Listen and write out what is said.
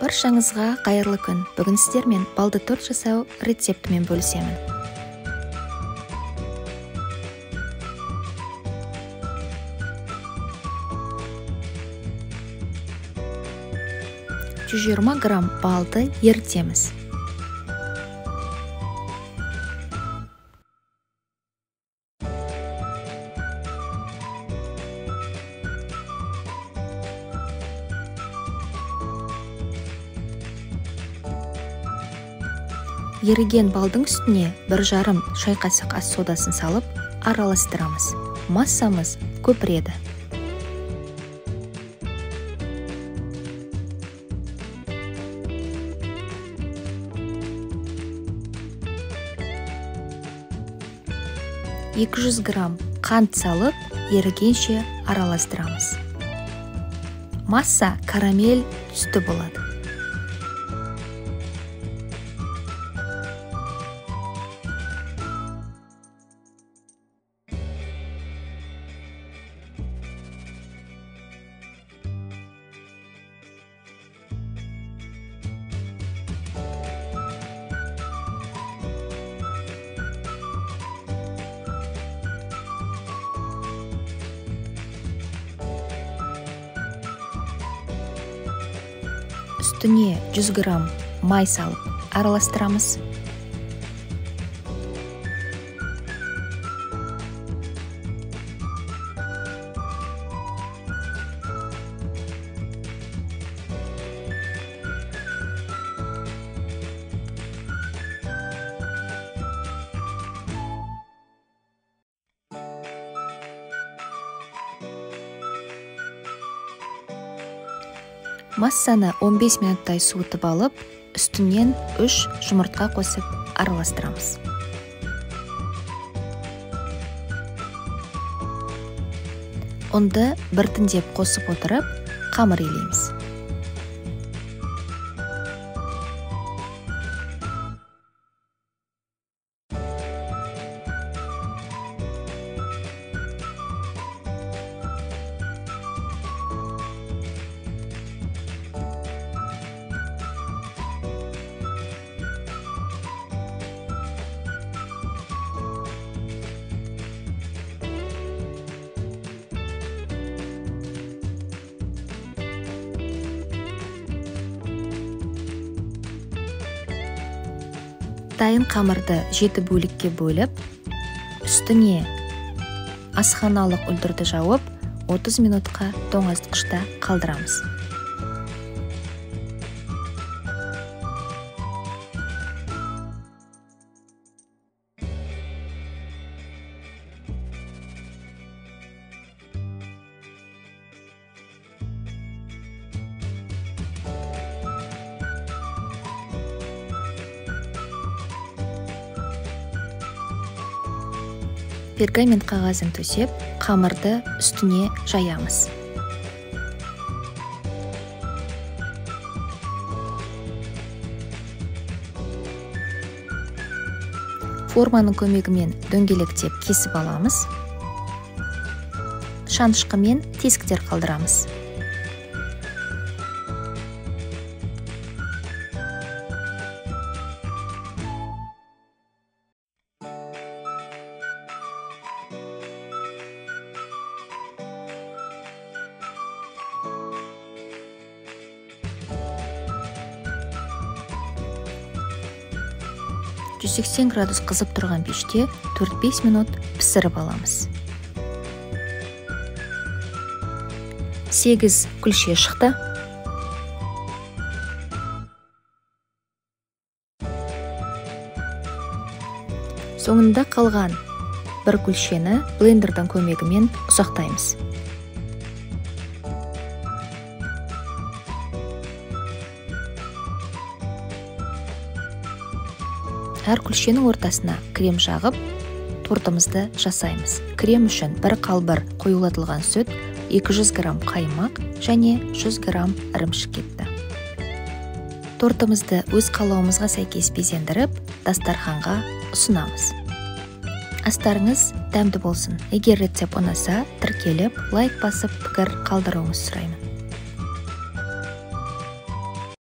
Баршаңызға қайырлы күн. Бүгін сіздермен балды торт жасау рецептімен бөлісемін. Жүз 20 грамм балды ерітеміз. Еріген балдың үстіне 1,5 шай қасық ас содасын салып, араластырамыз. Массамыз көпіреді. Екі 200 грамм қант салып, ерігенше араластырамыз. Масса карамель түсті болады. Үстіне 100 грамм май салып араластырамыз. Массаны 15 минуттай суытып алып, үстінен 3 жұмыртқа қосып араластырамыз. Ұнды біртіндеп қосып отырып, қамыр илейміз. Дайын қамырды 7 бөлікке бөліп, үстіне асханалық үлдірді жауып, 30 минутқа тоңазытқышта қалдырамыз. Пергамент қағазын төсеп, қамырды үстіне жаямыз. Форманың көмегімен дөңгелектеп кесіп аламыз. Шанышқымен тесіктер қалдырамыз. Жүз 180 градус қызып тұрған пеште 4-5 минут пісіріп аламыз. 8 күлше шықты. Соңында қалған бір күлшені блендердің көмегімен ұсақтаймыз. Әр күлшенің ортасына крем жағып, тортымызды жасаймыз. Крем үшін 1 қалбыр қоюлатылған сүт, 200 грамм қаймақ және 100 грамм ірімшік кетті. Тортымызды өз қалауымызға сәйкес безендіріп, дастарханға ұсынамыз. Астарыңыз дәмді болсын. Егер рецепт ұнаса, тіркеліп, лайк басып, пікір қалдыруыңызды сұраймын.